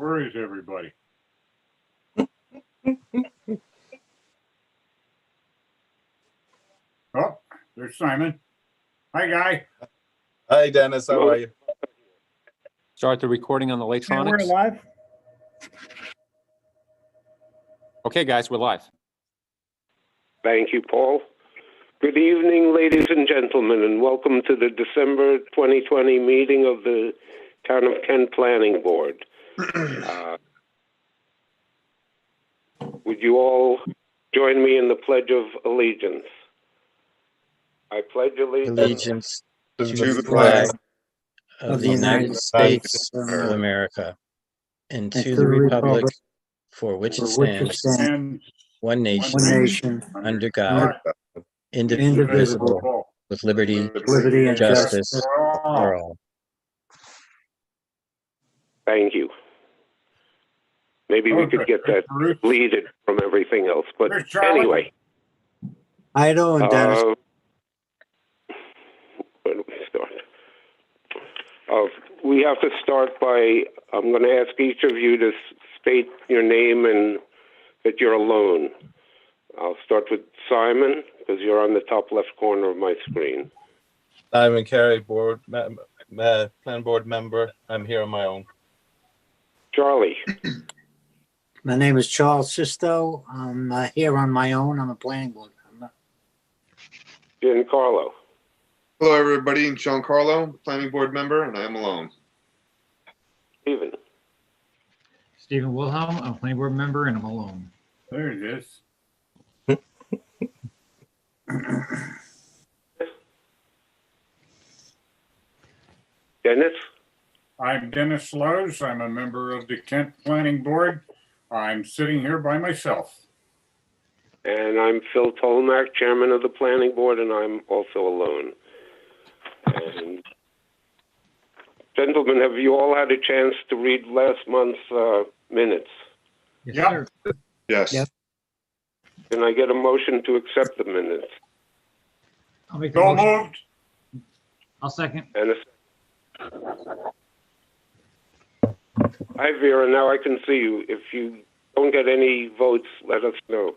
Where is everybody? Oh, there's Simon. Hi, Guy. Hi, Dennis. How are you? Start the recording on the We're electronics. live. Okay, guys, we're live. Thank you, Paul. Good evening, ladies and gentlemen, and welcome to the December 2020 meeting of the Town of Kent Planning Board. Would you all join me in the Pledge of Allegiance? I pledge allegiance to the flag of the United States of America and to the republic for which it stands, one nation, under God, indivisible, with liberty and justice for all. Thank you. Maybe we could get that deleted from everything else, but anyway. How you doing, Dennis? Where do we start? We have to start by, I'm going to ask each of you to state your name and that you're alone. I'll start with Simon, because you're on the top left corner of my screen. Simon Carey, Plan Board member. I'm here on my own. Charlie. My name is Charles Sisto. I'm here on my own. I'm a planning board member. Giancarlo. Hello, everybody. I'm Giancarlo, planning board member, and I am alone. Stephen. Stephen Wilhelm, I'm a planning board member, and I'm alone. There it is. Dennis. I'm Dennis Lowe's. I'm a member of the Kent Planning Board. I'm sitting here by myself. And I'm Phil Tolmack, chairman of the planning board, and I'm also alone. And gentlemen, have you all had a chance to read last month's minutes? Yes, Yep. sir. Yes. Yep. Can I get a motion to accept the minutes? I'll make the So motion. moved. I'll second. And Hi, Vera. Now I can see you. If you don't get any votes, let us know.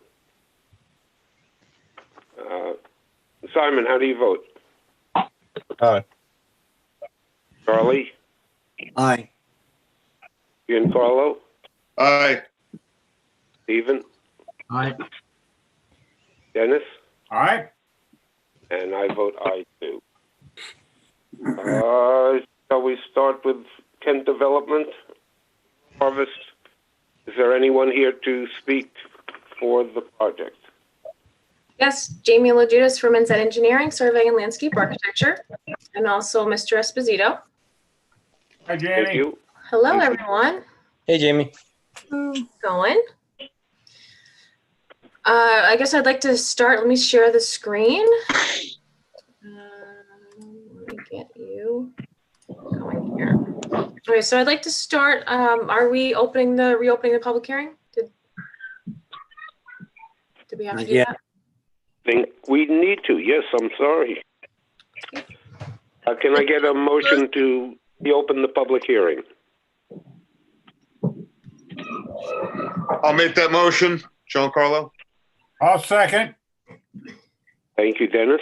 Simon, how do you vote? Aye. Charlie? Aye. Giancarlo? Aye. Stephen? Aye. Dennis? Aye. And I vote aye, too. Shall we start with Kent Development? Harvest? Is there anyone here to speak for the project? Yes, Jamie Lojudas from Inside Engineering, Surveying and Landscape Architecture, and also Mr. Esposito. Hi, Jamie. Thank you. Hello, everyone. Hey, Jamie. Going. I guess I'd like to start. Let me share the screen. Let me get you going here. Okay, so I'd like to start. Are we reopening the public hearing? Did we have to do that? Think we need to. Yes, I'm sorry. Can I get a motion to reopen the public hearing? I'll make that motion, Giancarlo. I'll second. Thank you, Dennis.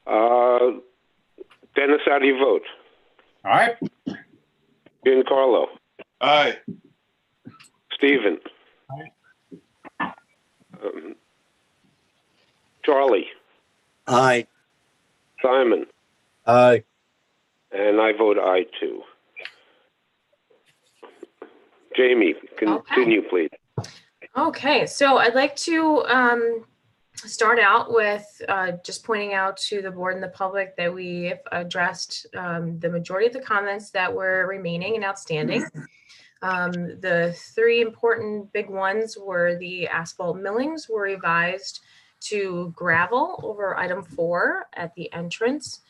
Dennis, how do you vote? Aye. Giancarlo. Aye. Stephen. Charlie. Aye. Simon. Aye. And I vote aye, too. Jamie, continue, please. Okay, so I'd like to start out with just pointing out to the board and the public that we addressed the majority of the comments that were remaining and outstanding. The three important big ones were the asphalt millings were revised to gravel over item 4 at the entrance.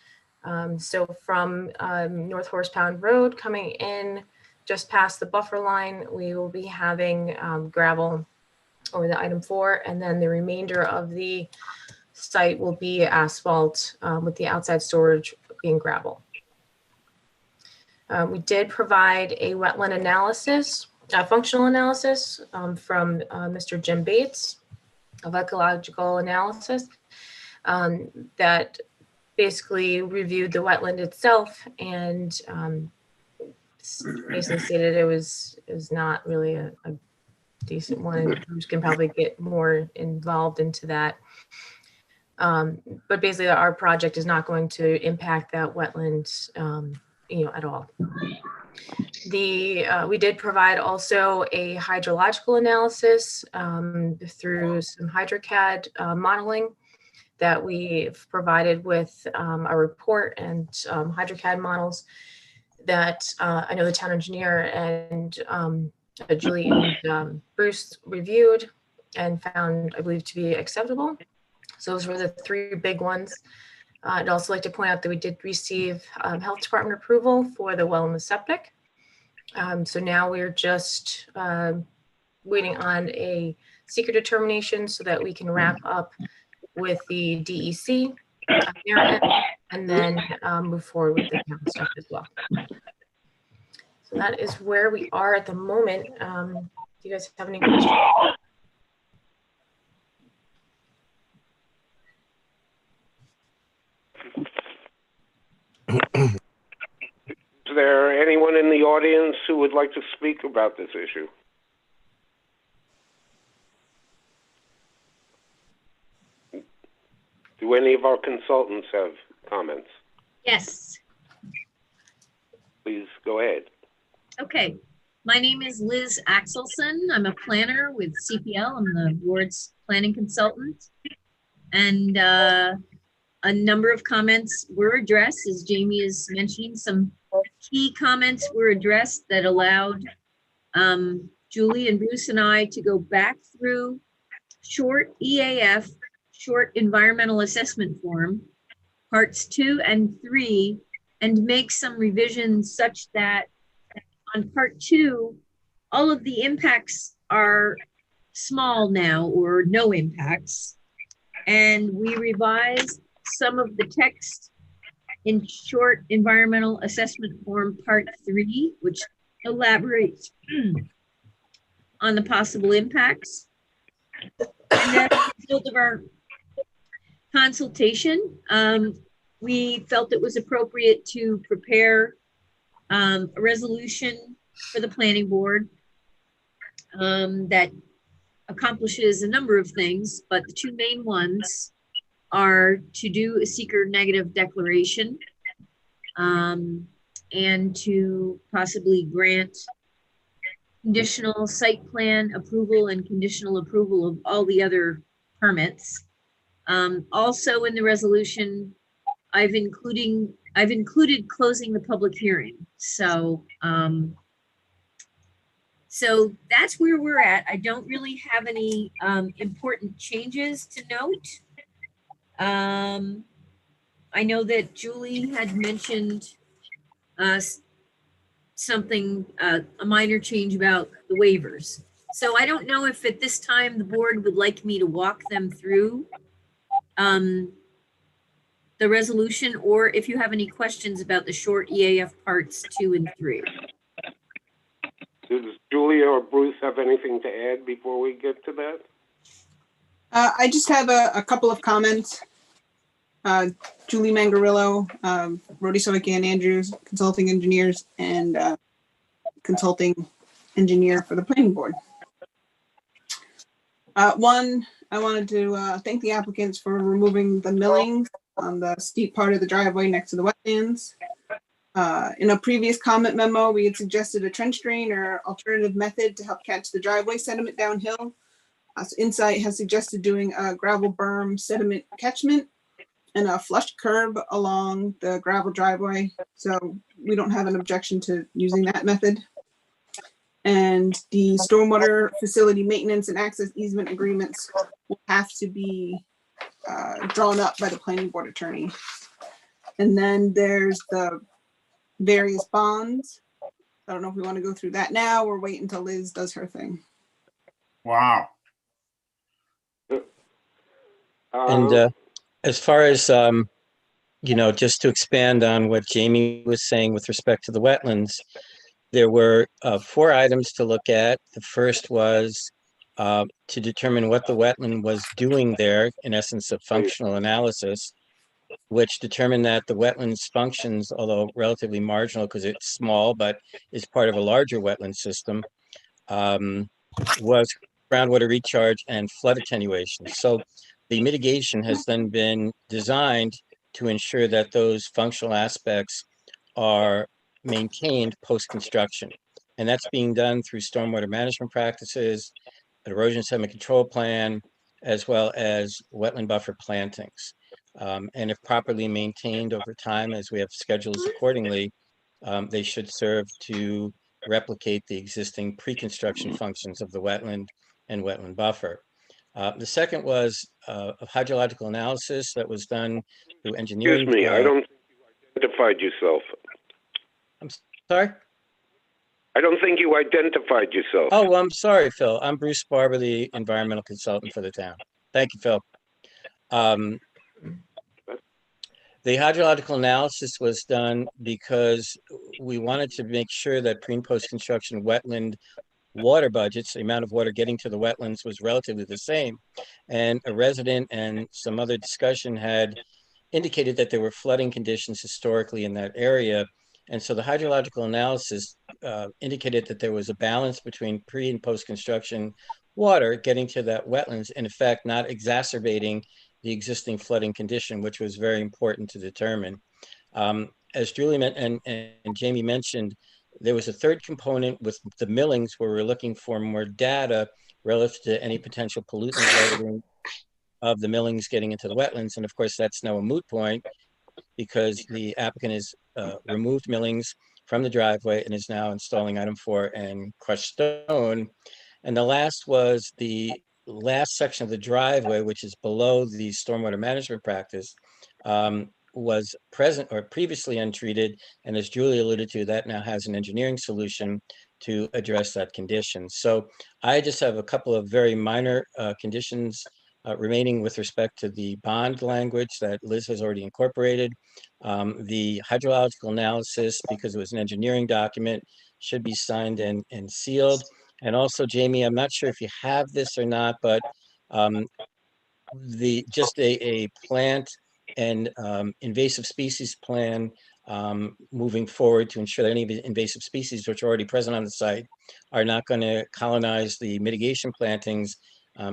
So from North Horse Pound Road coming in just past the buffer line, we will be having gravel over the item 4, and then the remainder of the site will be asphalt with the outside storage being gravel. We did provide a wetland analysis functional analysis from Mr. Jim Bates of Ecological Analysis that basically reviewed the wetland itself and basically stated it was not really a decent one, and Bruce can probably get more involved into that. But basically, our project is not going to impact that wetland, at all. We did provide also a hydrological analysis through some HydroCAD modeling that we've provided with a report and HydroCAD models that I know the town engineer and Julie and Bruce reviewed and found, I believe, to be acceptable. So those were the three big ones. I'd also like to point out that we did receive health department approval for the well and the septic. So now we're just waiting on a seeker determination so that we can wrap up with the DEC and then move forward with the town stuff as well. So that is where we are at the moment. Do you guys have any questions? Is there anyone in the audience who would like to speak about this issue? Do any of our consultants have comments? Yes. Please go ahead. Okay. My name is Liz Axelson. I'm a planner with CPL. I'm the board's planning consultant. And a number of comments were addressed, as Jamie is mentioning. Some key comments were addressed that allowed Julie and Bruce and I to go back through short EAF, short environmental assessment form, parts 2 and 3, and make some revisions such that on part 2, all of the impacts are small now or no impacts. And we revised some of the text in short environmental assessment form part 3, which elaborates on the possible impacts. And then as a result of our consultation, we felt it was appropriate to prepare a resolution for the planning board that accomplishes a number of things, but the two main ones are to do a seeker negative declaration and to possibly grant conditional site plan approval and conditional approval of all the other permits. Also in the resolution, I've included closing the public hearing. So so that's where we're at. I don't really have any important changes to note. I know that Julie had mentioned something, a minor change about the waivers. So I don't know if at this time the board would like me to walk them through the resolution, or if you have any questions about the short EAF parts 2 and 3. Does Julia or Bruce have anything to add before we get to that? I just have a couple of comments. Julie Mangarillo, Rody Soikin and Andrews, consulting engineers, and consulting engineer for the planning board. One, I wanted to thank the applicants for removing the milling on the steep part of the driveway next to the wetlands. In a previous comment memo, we had suggested a trench drain or alternative method to help catch the driveway sediment downhill. So Insight has suggested doing a gravel berm sediment catchment and a flush curb along the gravel driveway. So we don't have an objection to using that method. And the stormwater facility maintenance and access easement agreements will have to be drawn up by the planning board attorney. And then there's the various bonds. I don't know if we want to go through that now or wait until Liz does her thing. Wow. And as far as, just to expand on what Jamie was saying with respect to the wetlands, There were 4 items to look at. The first was to determine what the wetland was doing there, in essence, a functional analysis, which determined that the wetlands functions, although relatively marginal because it's small, but is part of a larger wetland system, was groundwater recharge and flood attenuation. So the mitigation has then been designed to ensure that those functional aspects are maintained post-construction. And that's being done through stormwater management practices, an erosion sediment control plan, as well as wetland buffer plantings. And if properly maintained over time, as we have schedules accordingly, they should serve to replicate the existing pre-construction functions of the wetland and wetland buffer. The second was a hydrological analysis that was done through engineering. Excuse me, I don't think you identified yourself. I'm sorry? I don't think you identified yourself. Oh, well, I'm sorry, Phil. I'm Bruce Barber, the environmental consultant for the town. Thank you, Phil. The hydrological analysis was done because we wanted to make sure that pre and post-construction wetland water budgets, the amount of water getting to the wetlands, was relatively the same. And a resident and some other discussion had indicated that there were flooding conditions historically in that area. And so the hydrological analysis indicated that there was a balance between pre and post-construction water getting to that wetlands, in effect, not exacerbating the existing flooding condition, which was very important to determine. As Julie and Jamie mentioned, there was a third component with the millings where we're looking for more data relative to any potential pollutant loading of the millings getting into the wetlands. And of course, that's now a moot point because the applicant has removed millings from the driveway and is now installing item 4 and crushed stone. And the last was the last section of the driveway, which is below the stormwater management practice, was present or previously untreated. And as Julie alluded to, that now has an engineering solution to address that condition. So I just have a couple of very minor conditions remaining with respect to the bond language that Liz has already incorporated. The hydrological analysis, because it was an engineering document, should be signed and sealed. And also, Jamie, I'm not sure if you have this or not, but just a plant and invasive species plan moving forward to ensure that any invasive species which are already present on the site are not going to colonize the mitigation plantings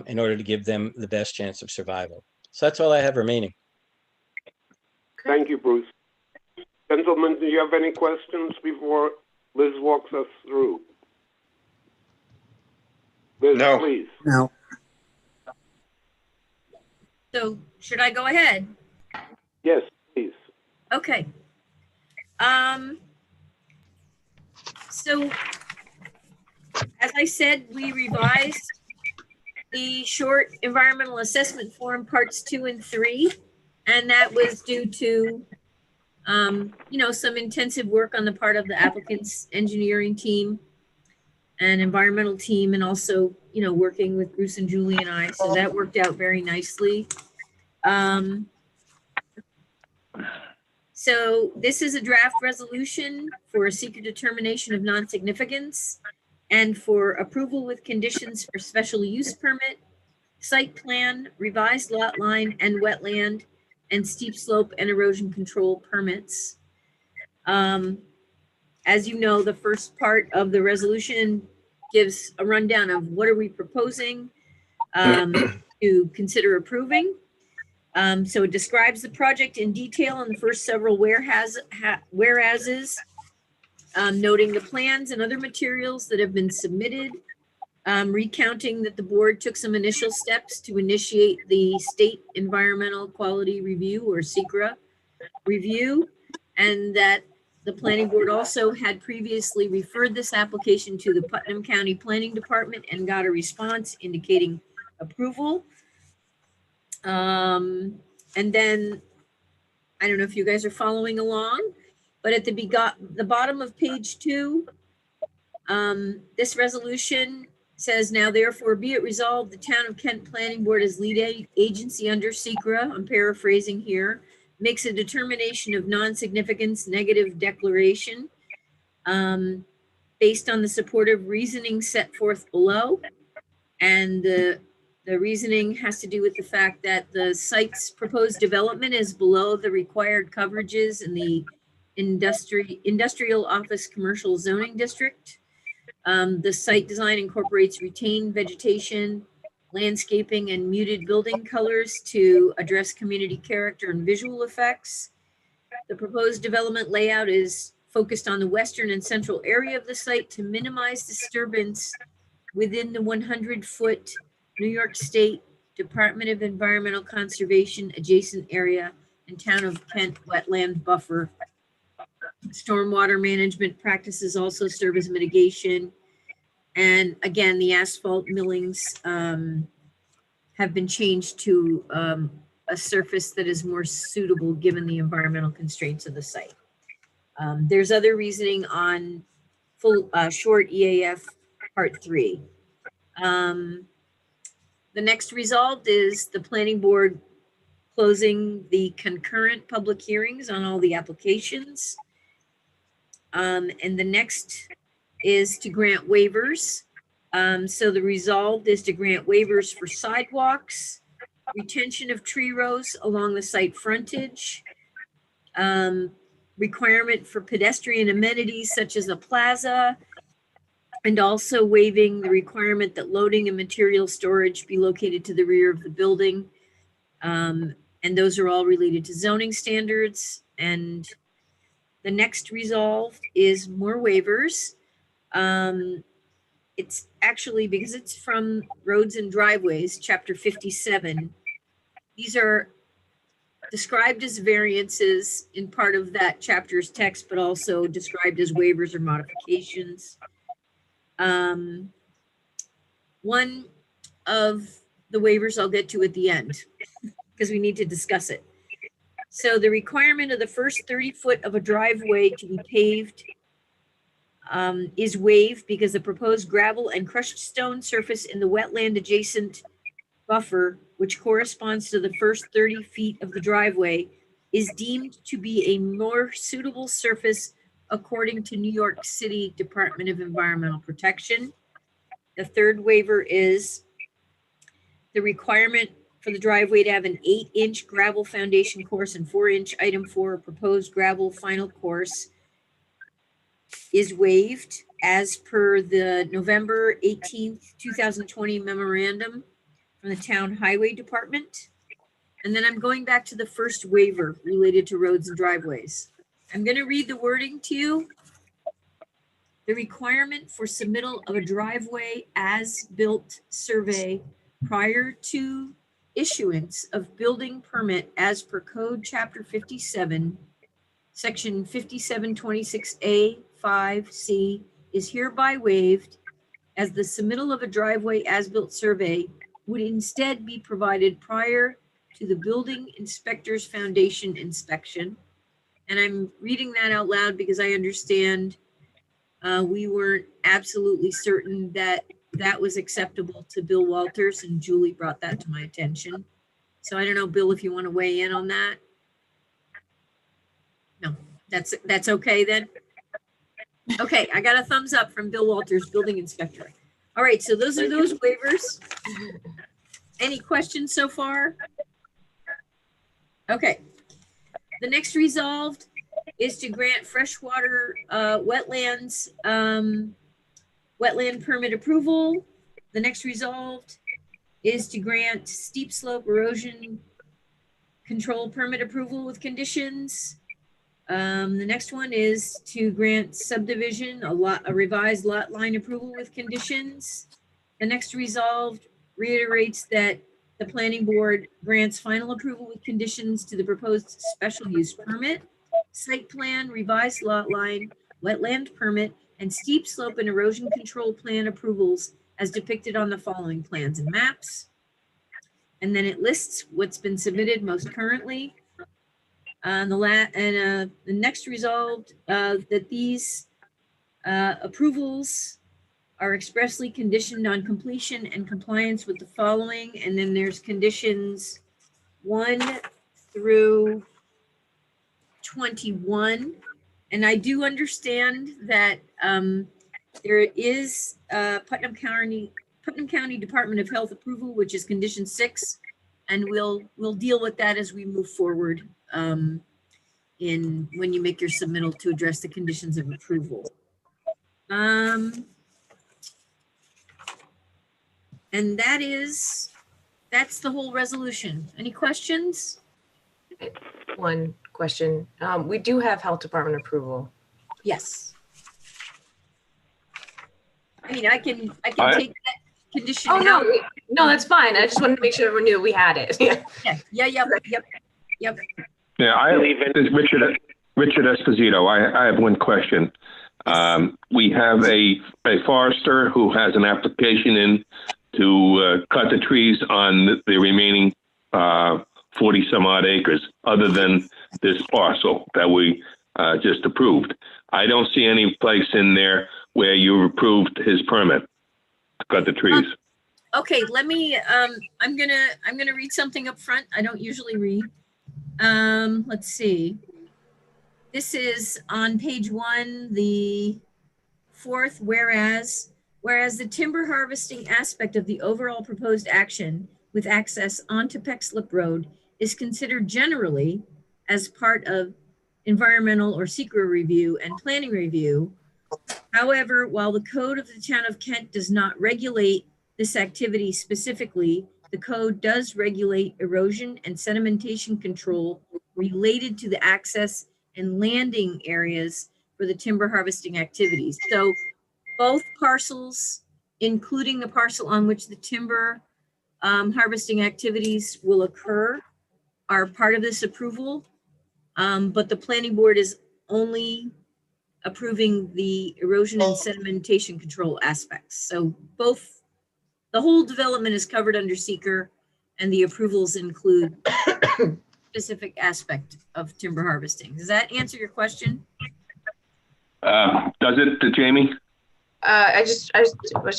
in order to give them the best chance of survival. So that's all I have remaining. Thank you, Bruce. Gentlemen, do you have any questions before Liz walks us through? Liz, No. please. No. So should I go ahead? Yes, please. Okay. So as I said, we revised the short environmental assessment form parts 2 and 3, and that was due to some intensive work on the part of the applicant's engineering team and environmental team, and also working with Bruce and Julie and I. So that worked out very nicely. So this is a draft resolution for a secret determination of non-significance and for approval with conditions for special use permit, site plan, revised lot line and wetland, and steep slope and erosion control permits. As you know, the first part of the resolution gives a rundown of what are we proposing to consider approving. So it describes the project in detail in the first several whereases, noting the plans and other materials that have been submitted, recounting that the board took some initial steps to initiate the State Environmental Quality Review, or SEQRA review, and that the planning board also had previously referred this application to the Putnam County Planning Department and got a response indicating approval. And then, I don't know if you guys are following along, but at the bottom of page 2, this resolution says, now therefore be it resolved, the Town of Kent Planning Board as lead agency under SEQRA, I'm paraphrasing here, makes a determination of non-significance negative declaration based on the supportive reasoning set forth below. And the reasoning has to do with the fact that the site's proposed development is below the required coverages in the industrial office commercial zoning district. The site design incorporates retained vegetation, landscaping, and muted building colors to address community character and visual effects. The proposed development layout is focused on the western and central area of the site to minimize disturbance within the 100-foot New York State Department of Environmental Conservation adjacent area and Town of Kent wetland buffer. Stormwater management practices also serve as mitigation. And again, the asphalt millings have been changed to a surface that is more suitable given the environmental constraints of the site. There's other reasoning on full short EAF part 3. The next resolved is the planning board closing the concurrent public hearings on all the applications. And the next is to grant waivers. So the resolved is to grant waivers for sidewalks, retention of tree rows along the site frontage, requirement for pedestrian amenities such as a plaza, and also waiving the requirement that loading and material storage be located to the rear of the building. And those are all related to zoning standards. And the next resolve is more waivers. It's actually, because it's from Roads and Driveways, Chapter 57. These are described as variances in part of that chapter's text, but also described as waivers or modifications. One of the waivers I'll get to at the end because we need to discuss it. So the requirement of the first 30 foot of a driveway to be paved is waived because the proposed gravel and crushed stone surface in the wetland adjacent buffer, which corresponds to the first 30 feet of the driveway, is deemed to be a more suitable surface according to New York City Department of Environmental Protection. The third waiver is the requirement for the driveway to have an 8-inch gravel foundation course and 4-inch item 4 proposed gravel final course is waived as per the November 18th, 2020 memorandum from the Town Highway Department. And then I'm going back to the first waiver related to roads and driveways. I'm going to read the wording to you. The requirement for submittal of a driveway as-built survey prior to issuance of building permit as per Code Chapter 57, Section 5726A 5C is hereby waived, as the submittal of a driveway as-built survey would instead be provided prior to the building inspector's foundation inspection. And I'm reading that out loud because I understand we weren't absolutely certain that that was acceptable to Bill Walters, and Julie brought that to my attention. So I don't know, Bill, if you want to weigh in on that. No, that's okay then. Okay, I got a thumbs up from Bill Walters, building inspector. All right, so those are those waivers. Any questions so far? Okay. The next resolved is to grant freshwater wetlands wetland permit approval. The next resolved is to grant steep slope erosion control permit approval with conditions. The next one is to grant subdivision, a revised lot line approval with conditions. The next resolved reiterates that the planning board grants final approval with conditions to the proposed special use permit, site plan, revised lot line, wetland permit, and steep slope and erosion control plan approvals as depicted on the following plans and maps. And then it lists what's been submitted most currently. The next resolved that these approvals are expressly conditioned on completion and compliance with the following. And then there's conditions 1 through 21. And I do understand that There is Putnam County Department of Health approval, which is condition 6, and we'll deal with that as we move forward in when you make your submittal to address the conditions of approval. And that's the whole resolution. Any questions? One question. We do have health department approval. Yes. I mean, I can take that condition Oh, out. no, that's fine. I just wanted to make sure everyone knew we had it. Yep. Yeah, this is Richard Esposito. I have one question. We have a forester who has an application in to cut the trees on the remaining 40 some odd acres, other than this parcel that we just approved. I don't see any place in there where you approved his permit to cut the trees. Okay, let me, I'm gonna read something up front. I don't usually read. Let's see. This is on page 1, the 4th, whereas the timber harvesting aspect of the overall proposed action with access onto Peck Slip Road is considered generally as part of environmental or secret review and planning review. However, while the code of the town of Kent does not regulate this activity specifically, the code does regulate erosion and sedimentation control related to the access and landing areas for the timber harvesting activities. So both parcels, including the parcel on which the timber harvesting activities will occur, are part of this approval. But the planning board is only approving the erosion and sedimentation control aspects. So both, the whole development is covered under seeker, and the approvals include specific aspect of timber harvesting. Does that answer your question? Does it, Jamie? I just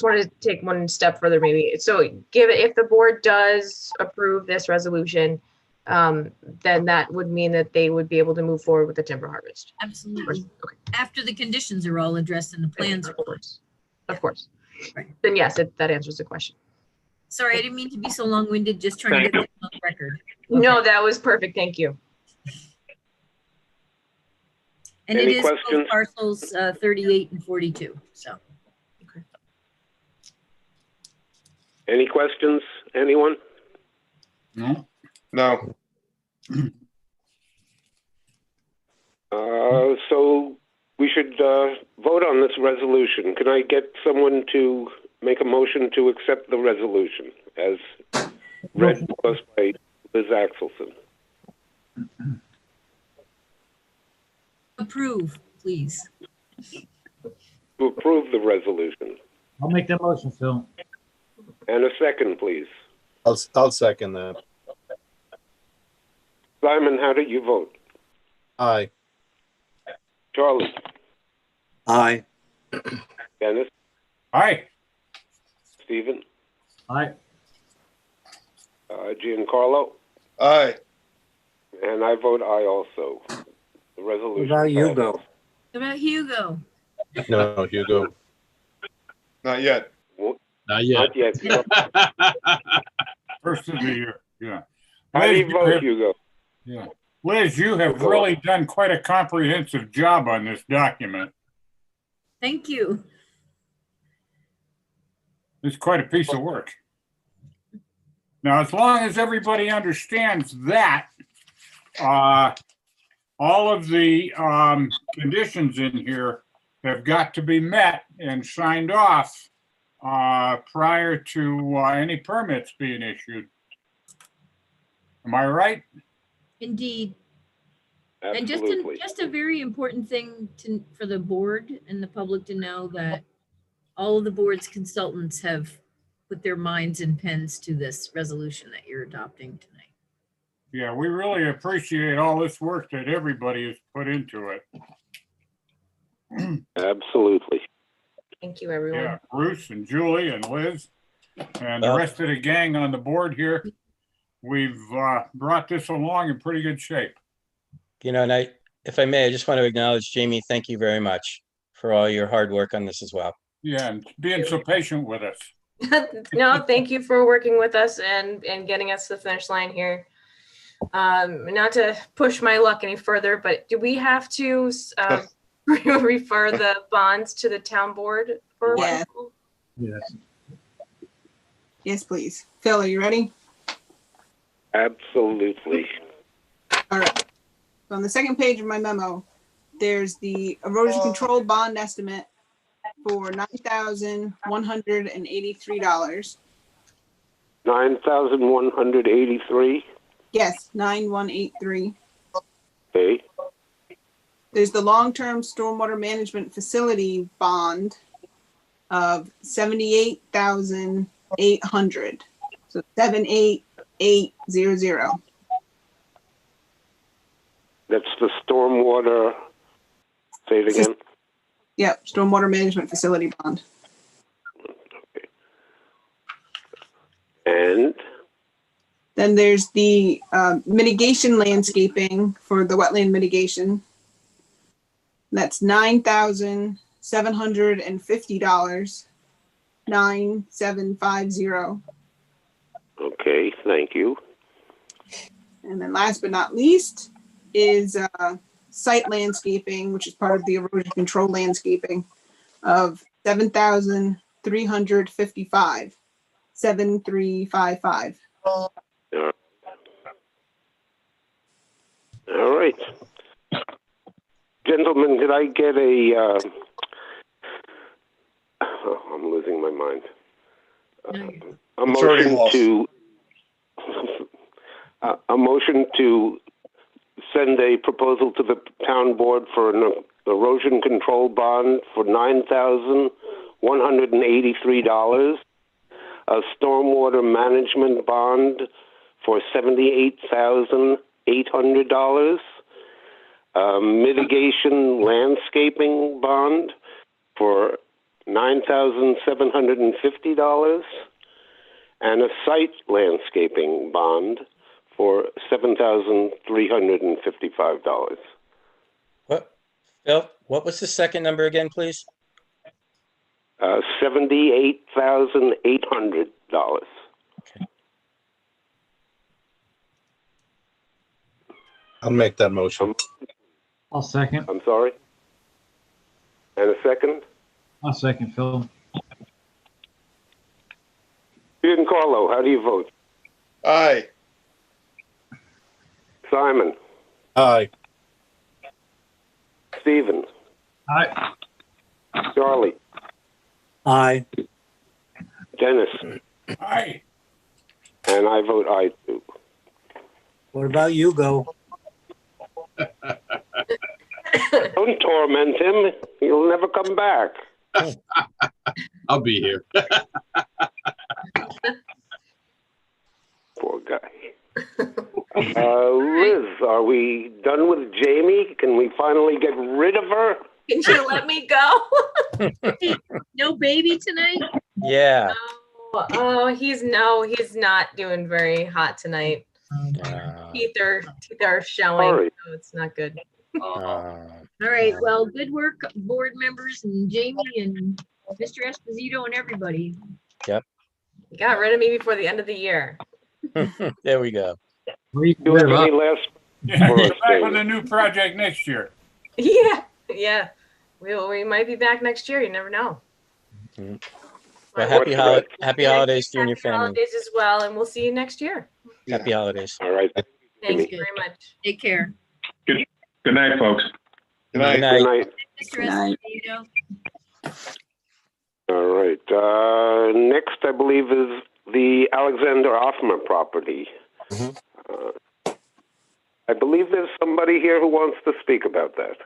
wanted to take one step further, maybe. So if the board does approve this resolution, then that would mean that they would be able to move forward with the timber harvest. Absolutely. Okay. After the conditions are all addressed in the plans. Of course. Right. Then yes, that answers the question. Sorry, I didn't mean to be so long-winded, just trying to get this on the record. No, that was perfect. Thank you. And Any it is questions? both parcels 38 and 42, so. Any questions? Anyone? No? No. So we should vote on this resolution. Can I get someone to make a motion to accept the resolution as read to us by Liz Axelson? Approve, please. To approve the resolution. I'll make that motion, Phil. And a second, please. I'll second that. Simon, how did you vote? Aye. Charlie? Aye. Dennis? Aye. Stephen? Aye. Giancarlo? Aye. And I vote aye also. The What resolution. about passes. Hugo? What about Hugo? No, Hugo. Not yet. Not yet. Not yet. First of the year, yeah. How do Liz, you vote, Hugo? yeah. Liz, you have really done quite a comprehensive job on this document. Thank you. It's quite a piece of work. Now, as long as everybody understands that, all of the conditions in here have got to be met and signed off prior to any permits being issued. Am I right? Indeed. Absolutely. And just a very important thing for the board and the public to know that all of the board's consultants have put their minds and pens to this resolution that you're adopting tonight. Yeah, we really appreciate all this work that everybody has put into it. Absolutely. Thank you, everyone. Yeah, Bruce and Julie and Liz and the rest of the gang on the board here. We've brought this along in pretty good shape. You know, and if I may, I just want to acknowledge, Jamie, thank you very much for all your hard work on this as well. Yeah, and being so patient with us. No, thank you for working with us and getting us to the finish line here. Not to push my luck any further, but do we have to refer the bonds to the town board for Yes. approval? Yes. Yes, please. Phil, are you ready? Absolutely. All right. So on the second page of my memo, there's the erosion control bond estimate for $9,183. $9,183. Yes, 9183. Okay. There's the long-term stormwater management facility bond of 78,800. So 78800. That's the stormwater. Say it again. Yep, stormwater management facility bond. Okay. And Then there's the mitigation landscaping for the wetland mitigation. That's $9,750. 9750. okay, thank you. And then last but not least is site landscaping, which is part of the erosion control landscaping of $7,355. 7355. All right. Gentlemen, could I get a, I'm losing my mind. A motion to send a proposal to the town board for an erosion control bond for $9,183, a stormwater management bond for $78,800, a mitigation landscaping bond for $9,750, and a site landscaping bond for $7,355. What, Phil, what was the second number again, please? $78,800. Okay. I'll make that motion. I'll second. I'm sorry? And a second? I'll second, Phil. Giancarlo, how do you vote? Aye. Simon? Aye. Stephen? Aye. Charlie? Aye. Dennis? Aye. And I vote aye too. What about Hugo? Don't torment him. He'll never come back. I'll be here. Poor guy. Liz, are we done with Jamie? Can we finally get rid of her? Can you let me go? No baby tonight? Yeah. Oh, he's not doing very hot tonight. Teeth are showing, Sorry. so it's not good. All right, well, good work, board members and Jamie and Mr. Esposito and everybody. Yep. You got rid of me before the end of the year. There we go. Do you have any last? Yeah, For come us, back with Jamie. a new project next year. Yeah. We might be back next year. You never know. Well, But happy Right. holidays to you and your happy family. holidays as well, and we'll see you next year. Happy holidays. All right. Thank you very much. Take care. Good night, folks. Good night. Good night. Mr. Good night. Esposito. All right. Next, I believe, is the Alexander Offmer property. Mhm. I believe there's somebody here who wants to speak about that.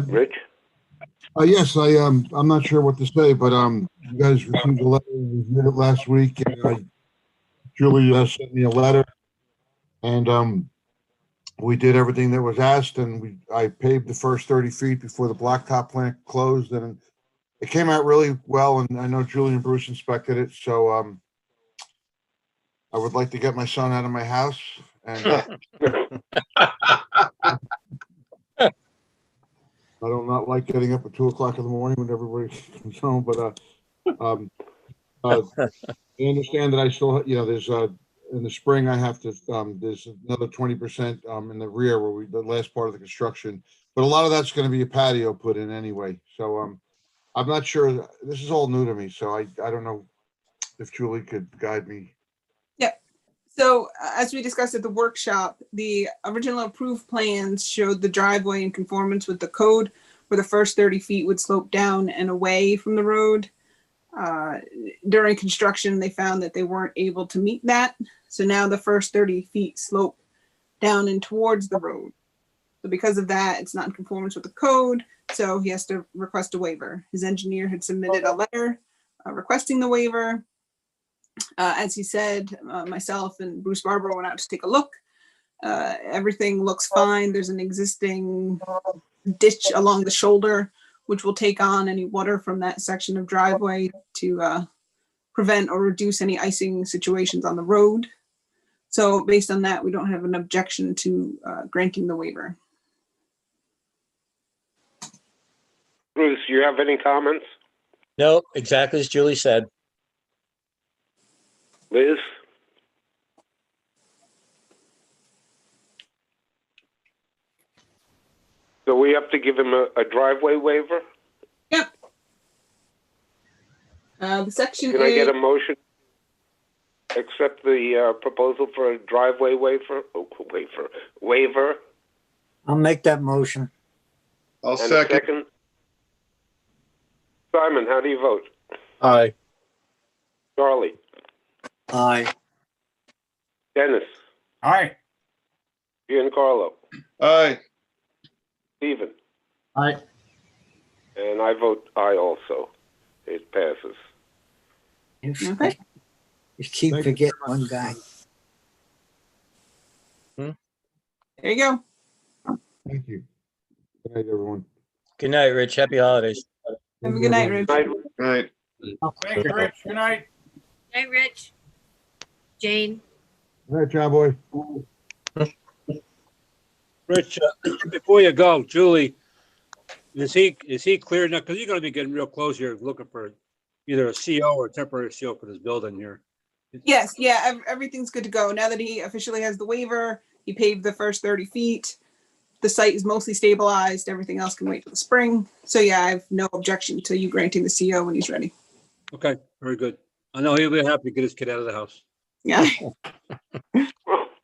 Rich? Yes, I'm not sure what to say, but you guys received a letter, we reviewed it last week, and Julie sent me a letter, and we did everything that was asked, and I paved the first 30 feet before the blacktop plant closed, and it came out really well, and I know Julie and Bruce inspected it, so I would like to get my son out of my house, and I do not like getting up at 2 o'clock in the morning when everybody comes home, but I understand that I still, there's in the spring, I have to, there's another 20% in the rear where the last part of the construction, but a lot of that's going to be a patio put in anyway. So I'm not sure. This is all new to me, so I don't know if Julie could guide me. So as we discussed at the workshop, the original approved plans showed the driveway in conformance with the code, where the first 30 feet would slope down and away from the road. During construction, they found that they weren't able to meet that. So now the first 30 feet slope down and towards the road. So because of that, it's not in conformance with the code. So he has to request a waiver. His engineer had submitted a letter requesting the waiver. As he said, myself and Bruce Barber went out to take a look. Everything looks fine. There's an existing ditch along the shoulder, which will take on any water from that section of driveway to prevent or reduce any icing situations on the road. So based on that, we don't have an objection to granting the waiver. Bruce, you have any comments? No, exactly as Julie said. Liz? So we have to give him a driveway waiver? Yep. The section Can I get a motion? Accept the proposal for a driveway waiver? I'll make that motion. I'll And a second. second? Simon, how do you vote? Aye. Charlie? Aye. Dennis? Aye. Giancarlo? Aye. Stephen? Aye. And I vote aye also. It passes. Okay. You keep forgetting one guy. There you go. Thank you. Good night, everyone. Good night, Rich. Happy holidays. Have a good night, Rich. Right. Thank you, Rich. Good night. Hey, Rich. Jane. Good night, John Boy. Rich, before you go, Julie, is he clear now? Because you're going to be getting real close here, looking for either a CO or a temporary CO for this building here. Yes, yeah, everything's good to go. Now that he officially has the waiver, he paved the first 30 feet. The site is mostly stabilized. Everything else can wait till the spring. So yeah, I have no objection to you granting the CO when he's ready. Okay, very good. I know he'll be happy to get his kid out of the house. Yeah.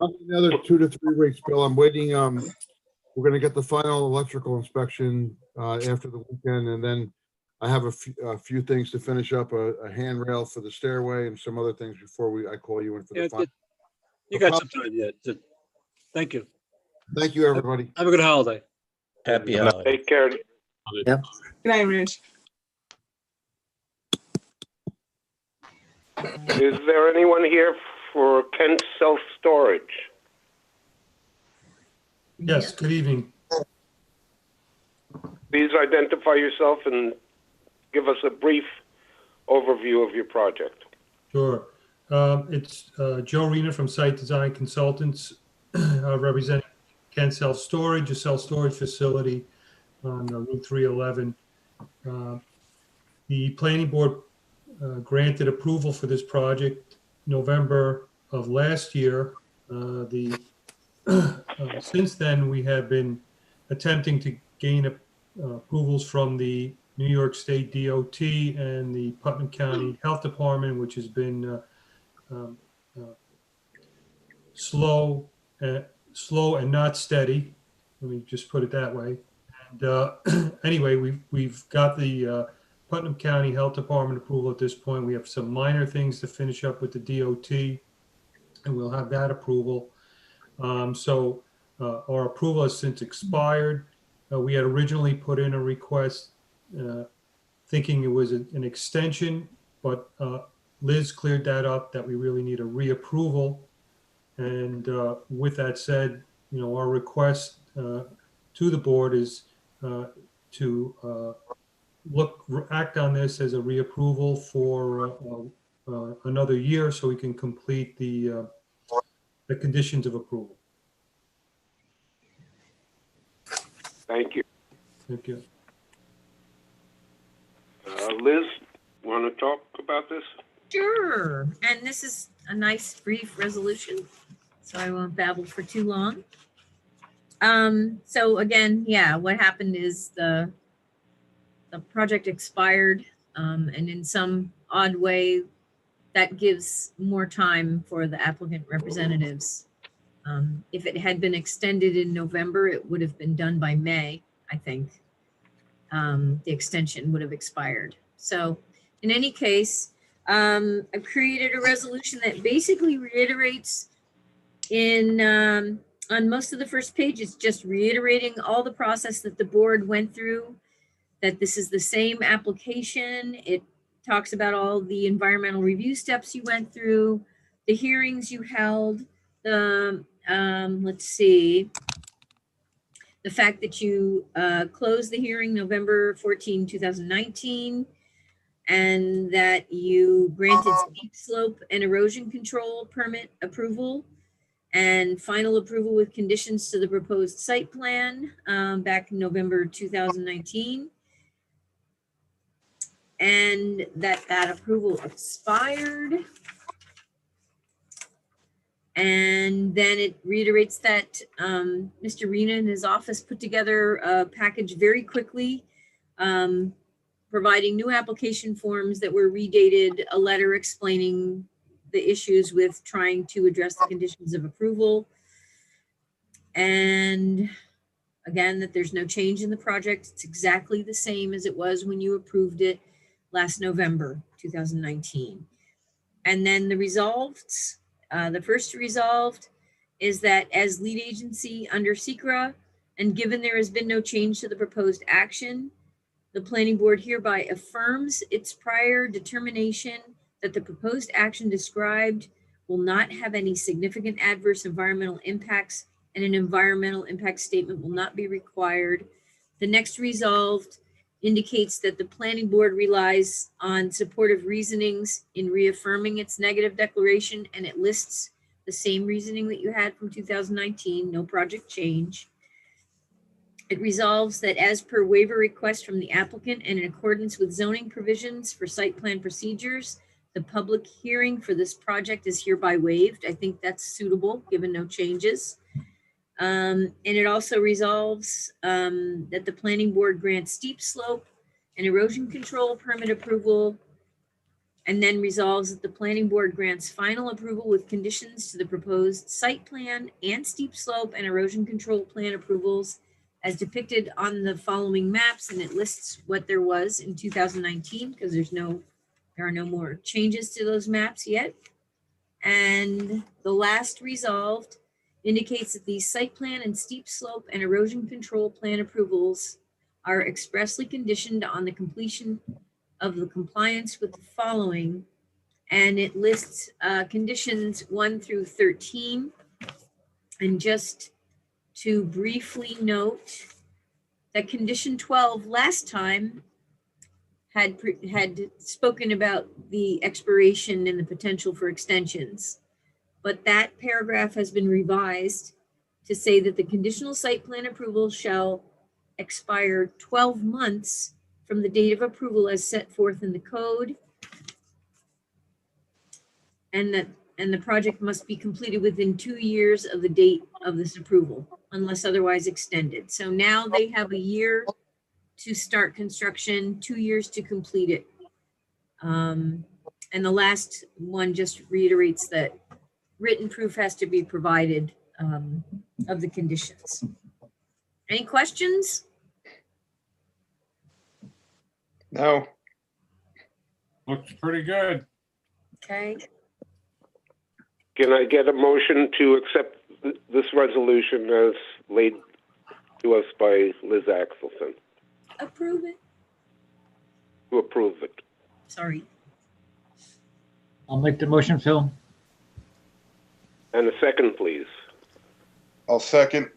Another 2 to 3 weeks, Bill. I'm waiting. We're going to get the final electrical inspection after the weekend, and then I have a few things to finish up, a handrail for the stairway and some other things before I call you in for the final. You got some time yet. Thank you. Thank you, everybody. Have a good holiday. Happy holidays. Take care. Yep. Good night, Rich. Is there anyone here for Kent Self-Storage? Yes, good evening. Please identify yourself and give us a brief overview of your project. Sure. It's Joe Rena from Site Design Consultants, representing Kent Self-Storage, a self-storage facility on Route 311. The planning board granted approval for this project November of last year. Since then, we have been attempting to gain approvals from the New York State DOT and the Putnam County Health Department, which has been slow and not steady. Let me just put it that way. And anyway, we've got the Putnam County Health Department approval at this point. We have some minor things to finish up with the DOT, and we'll have that approval. So our approval has since expired. We had originally put in a request thinking it was an extension, but Liz cleared that up, that we really need a reapproval. And with that said, our request to the board is to act on this as a reapproval for another year so we can complete the conditions of approval. Thank you. Thank you. Liz, want to talk about this? Sure. And this is a nice brief resolution, so I won't babble for too long. So again, yeah, what happened is the project expired, and in some odd way, that gives more time for the applicant representatives. If it had been extended in November, it would have been done by May, I think. The extension would have expired. So in any case, I've created a resolution that basically reiterates on most of the first page, it's just reiterating all the process that the board went through, that this is the same application. It talks about all the environmental review steps you went through, the hearings you held, the, let's see, the fact that you closed the hearing November 14, 2019, and that you granted steep slope and erosion control permit approval and final approval with conditions to the proposed site plan back in November 2019. And that approval expired. And then it reiterates that Mr. Rena and his office put together a package very quickly, providing new application forms that were redated, a letter explaining the issues with trying to address the conditions of approval. And again, that there's no change in the project. It's exactly the same as it was when you approved it last November 2019. And then the resolved, the first resolved is that as lead agency under SECRA, and given there has been no change to the proposed action, the planning board hereby affirms its prior determination that the proposed action described will not have any significant adverse environmental impacts, and an environmental impact statement will not be required. The next resolved indicates that the planning board relies on supportive reasonings in reaffirming its negative declaration, and it lists the same reasoning that you had from 2019, no project change. It resolves that as per waiver request from the applicant and in accordance with zoning provisions for site plan procedures, the public hearing for this project is hereby waived. I think that's suitable given no changes. And it also resolves that the planning board grants steep slope and erosion control permit approval, and then resolves that the planning board grants final approval with conditions to the proposed site plan and steep slope and erosion control plan approvals as depicted on the following maps. And it lists what there was in 2019 because there are no more changes to those maps yet. And the last resolved indicates that these site plan and steep slope and erosion control plan approvals are expressly conditioned on the completion of the compliance with the following. And it lists conditions 1 through 13. And just to briefly note that condition 12 last time had spoken about the expiration and the potential for extensions. But that paragraph has been revised to say that the conditional site plan approval shall expire 12 months from the date of approval as set forth in the code. And the project must be completed within 2 years of the date of this approval, unless otherwise extended. So now they have a year to start construction, 2 years to complete it. And the last one just reiterates that written proof has to be provided of the conditions. Any questions? No. Looks pretty good. Okay. Can I get a motion to accept this resolution as laid to us by Liz Axelson? Approve it. To approve it. Sorry. I'll make the motion, Phil. And a second, please. I'll second.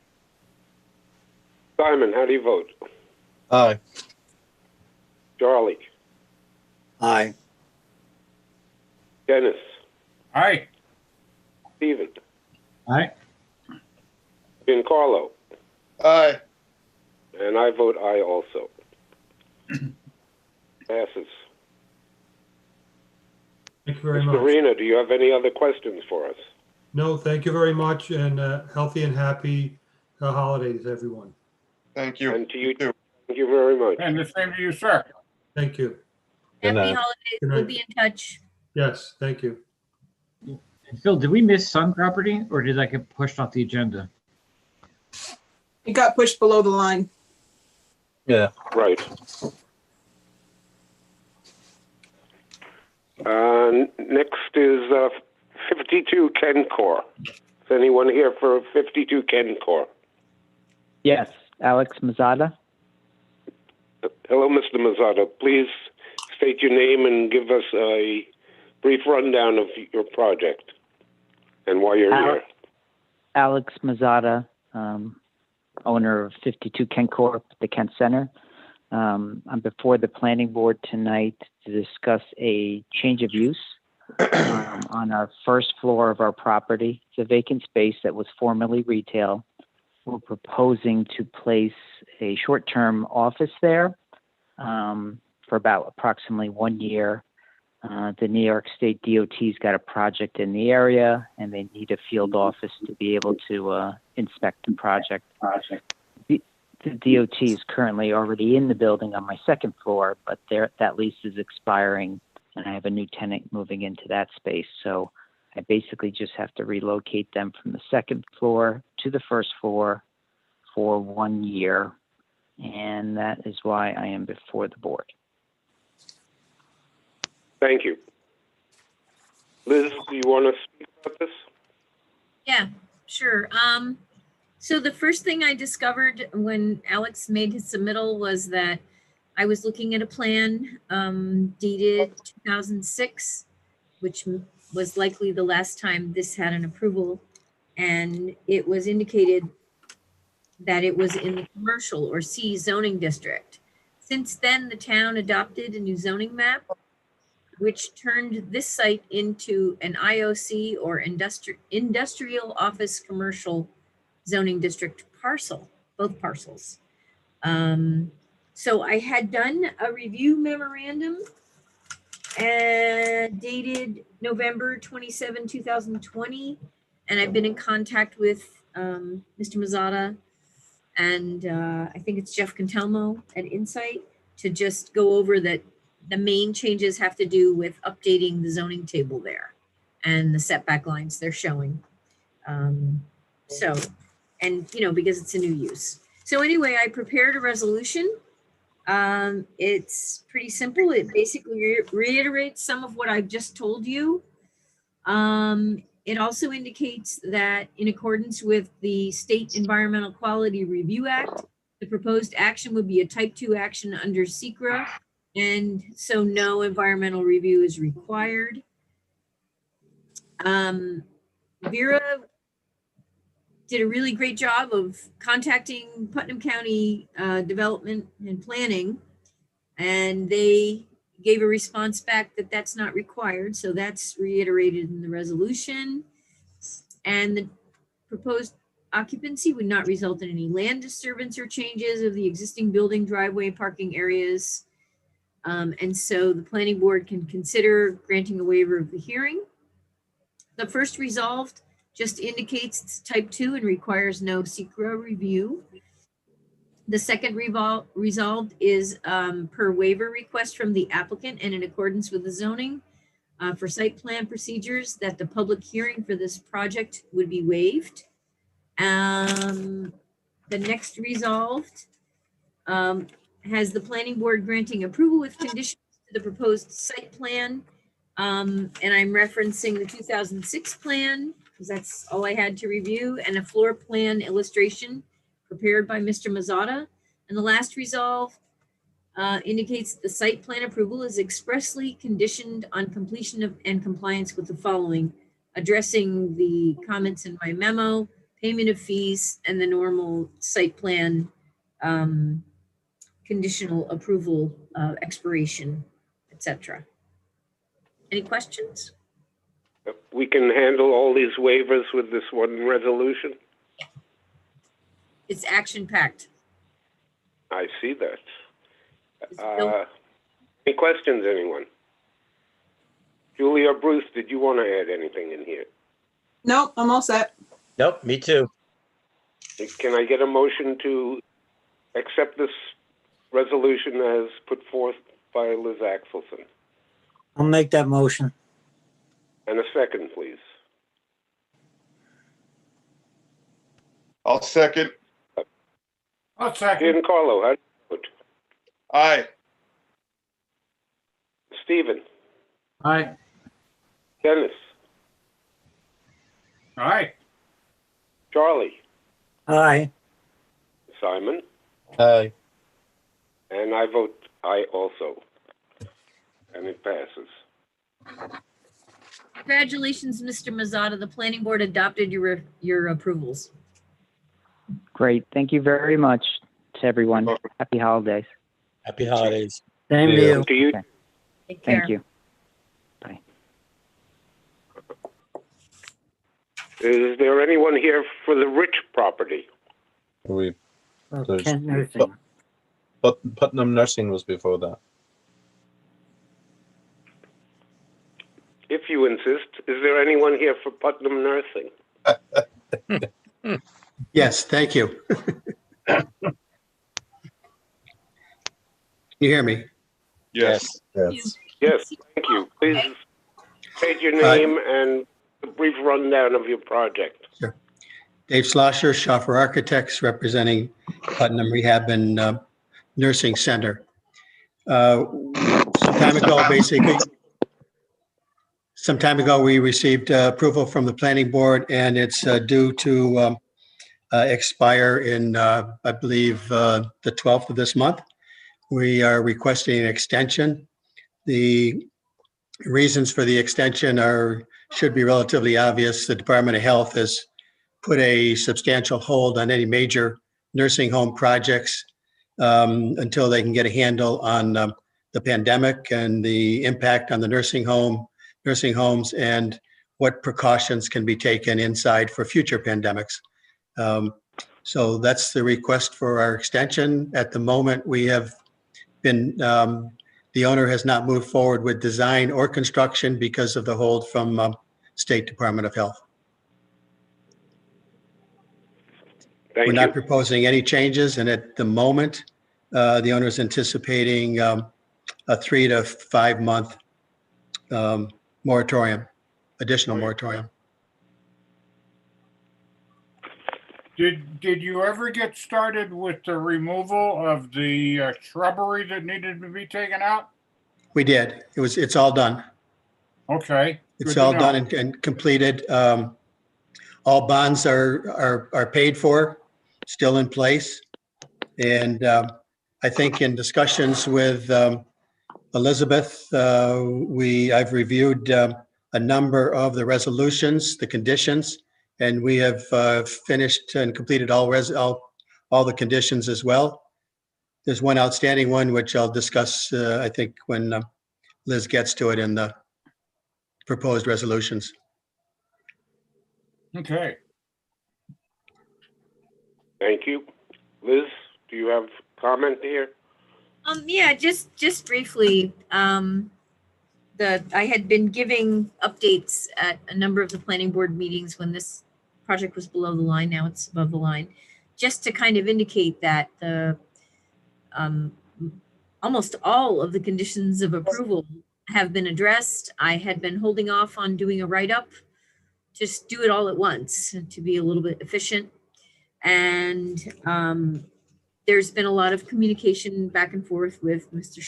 Simon, how do you vote? Aye. Charlie? Aye. Dennis? Aye. Stephen? Aye. Giancarlo? Aye. And I vote aye also. Passes. Thank you very Ms. much. Marina, do you have any other questions for us? No, thank you very much, and healthy and happy holidays, everyone. Thank you. And to you too. Thank you very much. And the same to you, sir. Thank you. Good Happy night. holidays. Good We'll night. be in touch. Yes, thank you. Phil, did we miss Sun property or did that get pushed off the agenda? It got pushed below the line. Yeah. Right. Next is 52 Kencor. Is anyone here for 52 Kencor? Yes, Alex Mazzata. Hello, Mr. Mazzata. Please state your name and give us a brief rundown of your project and why you're here. Alex Mazzata, owner of 52 Kent Corp, the Kent Center. I'm before the planning board tonight to discuss a change of use on our first floor of our property. It's a vacant space that was formerly retail. We're proposing to place a short-term office there for about approximately 1 year. The New York State DOT's got a project in the area, and they need a field office to be able to inspect the project. The DOT is currently already in the building on my second floor, but that lease is expiring, and I have a new tenant moving into that space. So I basically just have to relocate them from the second floor to the first floor for 1 year, and that is why I am before the board. Thank you. Liz, do you want to speak about this? Yeah, sure. So the first thing I discovered when Alex made his submittal was that I was looking at a plan dated 2006, which was likely the last time this had an approval. And it was indicated that it was in the commercial or C zoning district. Since then, the town adopted a new zoning map, which turned this site into an IOC or industrial office commercial zoning district parcel, both parcels. So I had done a review memorandum dated November 27, 2020. And I've been in contact with Mr. Mazzata and I think it's Jeff Cantelmo at Insight to just go over that the main changes have to do with updating the zoning table there and the setback lines they're showing. And because it's a new use. So anyway, I prepared a resolution. It's pretty simple. It basically reiterates some of what I've just told you. It also indicates that in accordance with the State Environmental Quality Review Act, the proposed action would be a type 2 action under SECRA, and so no environmental review is required. Vera did a really great job of contacting Putnam County Development and Planning, and they gave a response back that that's not required. So that's reiterated in the resolution. And the proposed occupancy would not result in any land disturbance or changes of the existing building, driveway, parking areas. And so the planning board can consider granting a waiver of the hearing. The first resolved just indicates it's type 2 and requires no SECRA review. The second resolved is per waiver request from the applicant and in accordance with the zoning for site plan procedures that the public hearing for this project would be waived. The next resolved has the planning board granting approval with conditions to the proposed site plan. And I'm referencing the 2006 plan because that's all I had to review, and a floor plan illustration prepared by Mr. Mazzata. And the last resolve indicates the site plan approval is expressly conditioned on completion of and compliance with the following, addressing the comments in my memo, payment of fees, and the normal site plan conditional approval expiration, etc. Any questions? We can handle all these waivers with this one resolution? It's action packed. I see that. Any questions, anyone? Julie or Bruce, did you want to add anything in here? Nope, I'm all set. Nope, me too. Can I get a motion to accept this resolution as put forth by Liz Axelson? I'll make that motion. And a second, please. I'll second. I'll second. Giancarlo, how do you vote? Aye. Stephen? Aye. Dennis? Aye. Charlie? Aye. Simon? Aye. And I vote aye also. And it passes. Congratulations, Mr. Mazzata. The planning board adopted your approvals. Great. Thank you very much to everyone. Happy holidays. Happy holidays. Same to you. To you. Take care. Thank you. Bye. Is there anyone here for the Rich property? We, there's- Kent Nursing. but Putnam Nursing was before that. If you insist, is there anyone here for Putnam Nursing? Yes, thank you. Can you hear me? Yes. Yes. Yes, thank you. Please state your name and a brief rundown of your project. Sure. Dave Slosher, Schaffer Architects, representing Putnam Rehab and Nursing Center. Some time ago, we received approval from the planning board, and it's due to expire in, I believe, the 12th of this month. We are requesting an extension. The reasons for the extension should be relatively obvious. The Department of Health has put a substantial hold on any major nursing home projects until they can get a handle on the pandemic and the impact on the nursing homes, and what precautions can be taken inside for future pandemics. So that's the request for our extension. At the moment, we have been, the owner has not moved forward with design or construction because of the hold from State Department of Health. Thank We're you. not proposing any changes, and at the moment, the owner is anticipating a 3 to 5 month moratorium, additional moratorium. Did you ever get started with the removal of the shrubbery that needed to be taken out? We did. It's all done. Okay. It's good to all know. done and completed. All bonds are paid for, still in place. And I think in discussions with Elizabeth, I've reviewed a number of the resolutions, the conditions, and we have finished and completed all the conditions as well. There's one outstanding one, which I'll discuss, I think, when Liz gets to it in the proposed resolutions. Okay. Thank you. Liz, do you have comment here? Yeah, just briefly, I had been giving updates at a number of the planning board meetings when this project was below the line. Now it's above the line, just to kind of indicate that the almost all of the conditions of approval have been addressed. I had been holding off on doing a write-up, just do it all at once to be a little bit efficient. And there's been a lot of communication back and forth with Mr.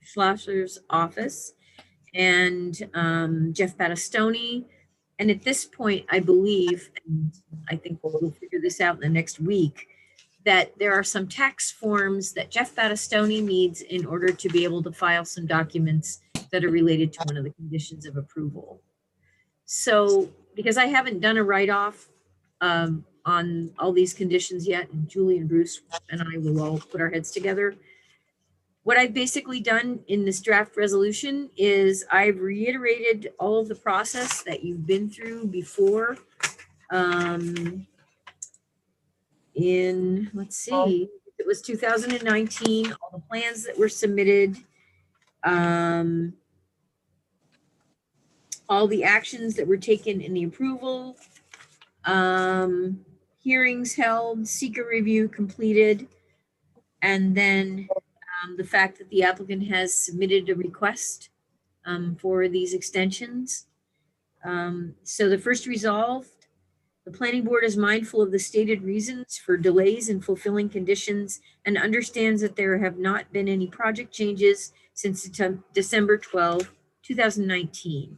Schlosser's office and Jeff Battistoni. And at this point, I believe, and I think we'll figure this out in the next week, that there are some tax forms that Jeff Battistoni needs in order to be able to file some documents that are related to one of the conditions of approval. So, because I haven't done a write-off on all these conditions yet, and Julie and Bruce and I will all put our heads together. What I've basically done in this draft resolution is I've reiterated all of the process that you've been through before. Let's see, It was 2019, all the plans that were submitted, all the actions that were taken in the approval, hearings held, seeker review completed, and then the fact that the applicant has submitted a request for these extensions. So the first resolve, the planning board is mindful of the stated reasons for delays in fulfilling conditions and understands that there have not been any project changes since December 12, 2019.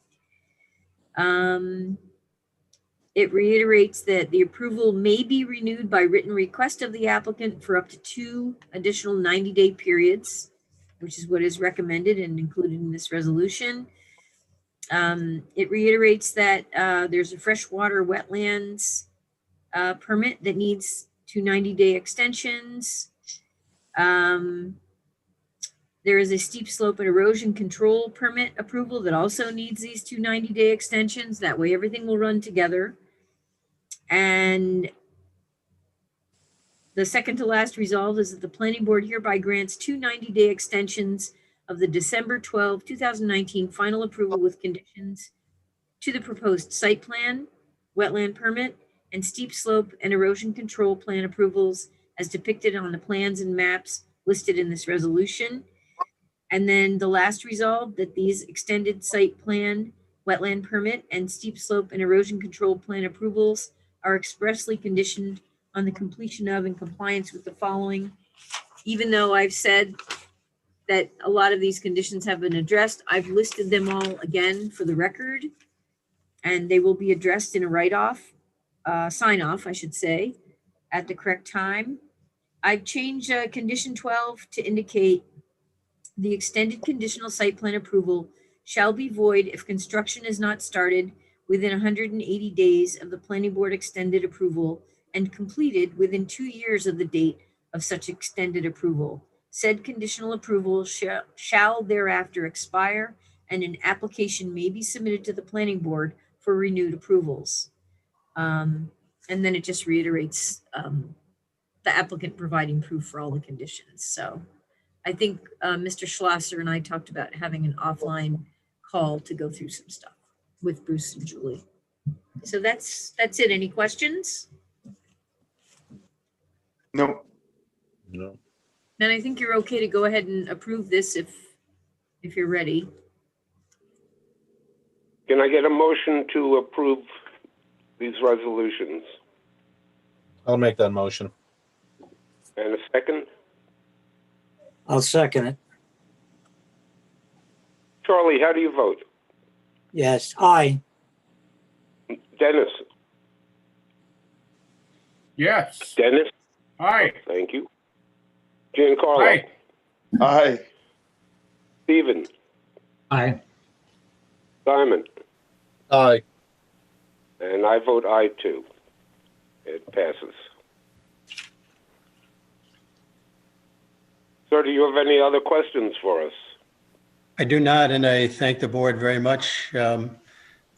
It reiterates that the approval may be renewed by written request of the applicant for up to 2 additional 90-day periods, which is what is recommended and included in this resolution. It reiterates that there's a freshwater wetlands permit that needs 2 90-day extensions. There is a steep slope and erosion control permit approval that also needs these 2 90-day extensions. That way everything will run together. And the second to last resolve is that the planning board hereby grants 2 90-day extensions of the December 12, 2019 final approval with conditions to the proposed site plan, wetland permit, and steep slope and erosion control plan approvals as depicted on the plans and maps listed in this resolution. And then the last resolve that these extended site plan, wetland permit, and steep slope and erosion control plan approvals are expressly conditioned on the completion of and compliance with the following. Even though I've said that a lot of these conditions have been addressed, I've listed them all again for the record, and they will be addressed in a write-off, sign-off, I should say, at the correct time. I've changed condition 12 to indicate the extended conditional site plan approval shall be void if construction is not started within 180 days of the planning board extended approval and completed within 2 years of the date of such extended approval. Said conditional approval shall thereafter expire, and an application may be submitted to the planning board for renewed approvals. And then it just reiterates the applicant providing proof for all the conditions. So I think Mr. Schlosser and I talked about having an offline call to go through some stuff with Bruce and Julie. So that's it. Any questions? No. No. Then I think you're okay to go ahead and approve this if you're ready. Can I get a motion to approve these resolutions? I'll make that motion. And a second? I'll second it. Charlie, how do you vote? Yes, aye. Dennis? Yes. Dennis? Aye. Thank you. Giancarlo? Aye. Aye. Stephen? Aye. Simon? Aye. And I vote aye too. It passes. Sir, do you have any other questions for us? I do not, and I thank the board very much.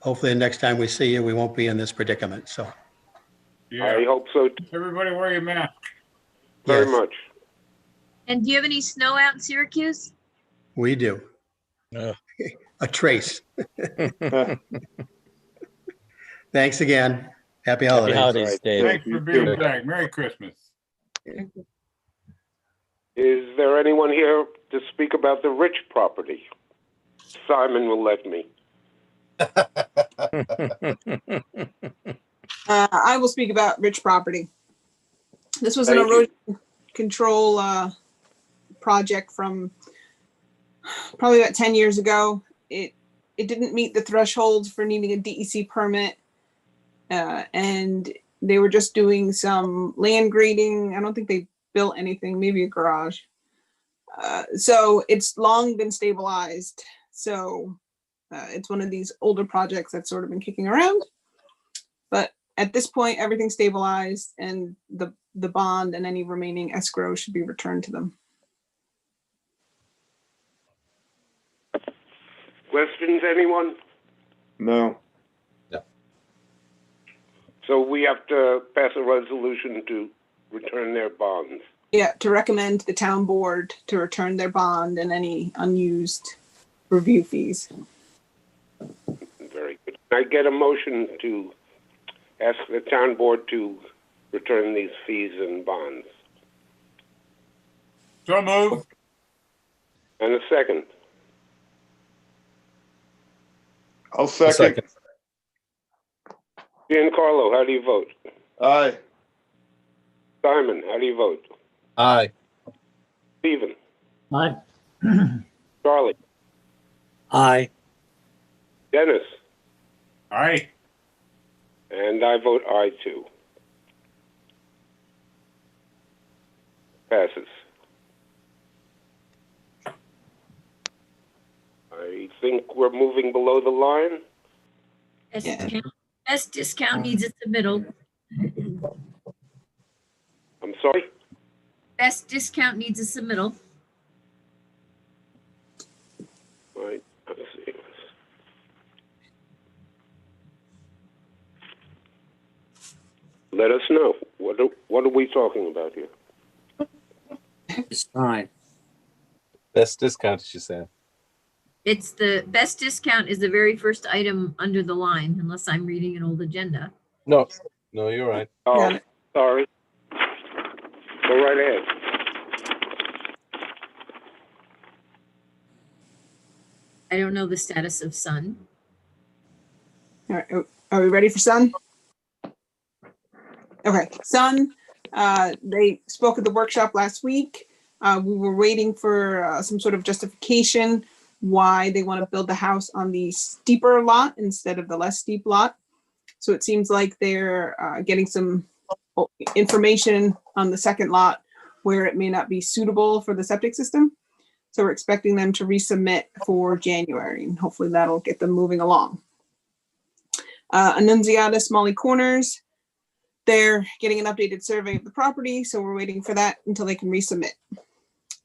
Hopefully the next time we see you, we won't be in this predicament, so. I hope so. Everybody wear your mask. Very Yes. much. And do you have any snow out in Syracuse? We do. A trace. Thanks again. Happy holidays. holidays, Dave. Thanks for being back. Merry Christmas. Is there anyone here to speak about the Rich property? Simon will let me. I will speak about Rich property. This was an Thank you. erosion control project from probably about 10 years ago. It didn't meet the thresholds for needing a DEC permit, and they were just doing some land grading. I don't think they built anything, maybe a garage. So it's long been stabilized. So it's one of these older projects that's sort of been kicking around. But at this point, everything's stabilized, and the bond and any remaining escrow should be returned to them. Questions, anyone? No. So we have to pass a resolution to return their bonds. Yeah, to recommend the town board to return their bond and any unused review fees. Very good. I get a motion to ask the town board to return these fees and bonds. So moved. And a second. I'll second. Giancarlo, how do you vote? Aye. Simon, how do you vote? Aye. Stephen? Aye. Charlie? Aye. Dennis? Aye. And I vote aye too. Passes. I think we're moving below the line. Best discount needs a submittal. I'm sorry? Best discount needs a submittal. Right, let's see. Let us know. What are we talking about here? It's fine. Best discount, she said. It's the best discount is the very first item under the line, unless I'm reading an old agenda. No, no, you're right. Oh, sorry. Go right ahead. I don't know the status of Sun. All right, are we ready for Sun? Okay, Sun, they spoke at the workshop last week. We were waiting for some sort of justification why they want to build the house on the steeper lot instead of the less steep lot. So it seems like they're getting some information on the second lot where it may not be suitable for the septic system. So we're expecting them to resubmit for January, and hopefully that'll get them moving along. Annunziata Smalley Corners, they're getting an updated survey of the property, so we're waiting for that until they can resubmit.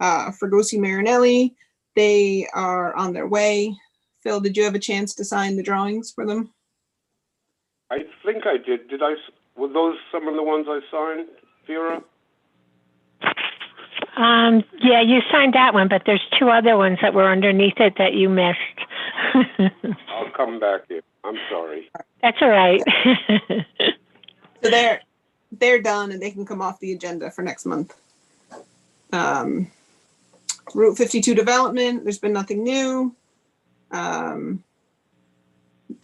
Fregosi Marinelli, they are on their way. Phil, did you have a chance to sign the drawings for them? I think I did. Were those some of the ones I signed, Vera? Yeah, you signed that one, but there's two other ones that were underneath it that you missed. I'll come back here. I'm sorry. That's all right. So they're done and they can come off the agenda for next month. Route 52 development, there's been nothing new.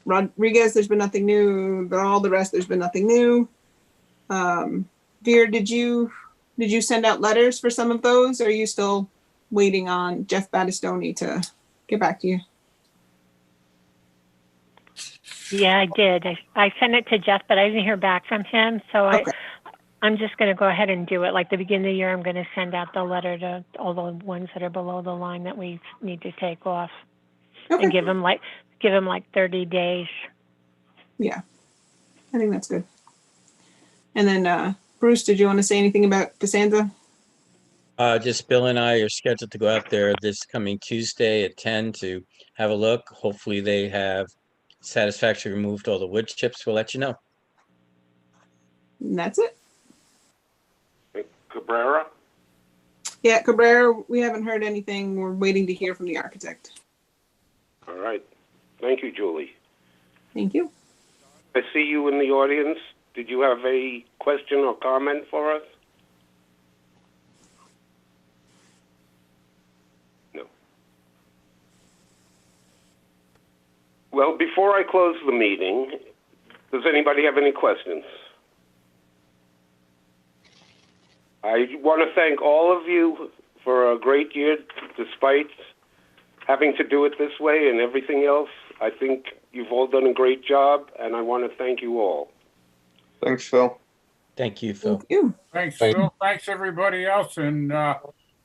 Rodriguez, there's been nothing new. But all the rest, there's been nothing new. Vera, did you send out letters for some of those? Or are you still waiting on Jeff Battistoni to get back to you? Yeah, I did. I sent it to Jeff, but I didn't hear back from him. So I'm just going to go ahead and do it. Like the beginning of the year, I'm going to send out the letter to all the ones that are below the line that we need to take off, and give them like 30 days. Yeah, I think that's good. And then Bruce, did you want to say anything about Cassandra? Just Bill and I are scheduled to go out there this coming Tuesday at 10 to have a look. Hopefully they have satisfactorily removed all the wood chips. We'll let you know. And that's it. Cabrera? Yeah, Cabrera, we haven't heard anything. We're waiting to hear from the architect. All right. Thank you, Julie. Thank you. I see you in the audience. Did you have a question or comment for us? No. Well, before I close the meeting, does anybody have any questions? I want to thank all of you for a great year, despite having to do it this way and everything else. I think you've all done a great job, and I want to thank you all. Thanks, Phil. Thank you, Phil. Thank you. Thanks, Phil. Thanks, everybody else. And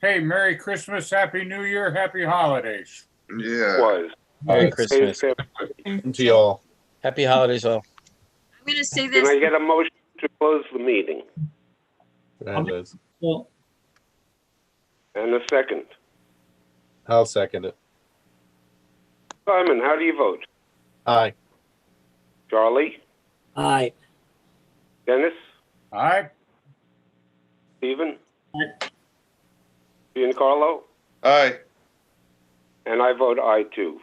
hey, Merry Christmas, Happy New Year, Happy Holidays. Yeah. Merry Christmas. To you all. Happy holidays, all. I'm going to say Can this. I get a motion to close the meeting? Well, And a second. I'll second it. Simon, how do you vote? Aye. Charlie? Aye. Dennis? Aye. Stephen? Aye. Giancarlo, Aye. and I vote aye too.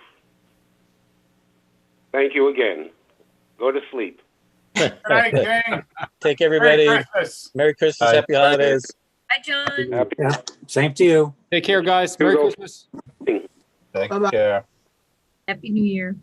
Thank you again. Go to sleep. Good night, gang. Take Merry everybody. Christmas. Merry Christmas, Aye. happy holidays. Hi, John. Happy Yeah, same to you. Take care, guys. Merry Good. Christmas. Take Bye-bye. care. Happy New Year.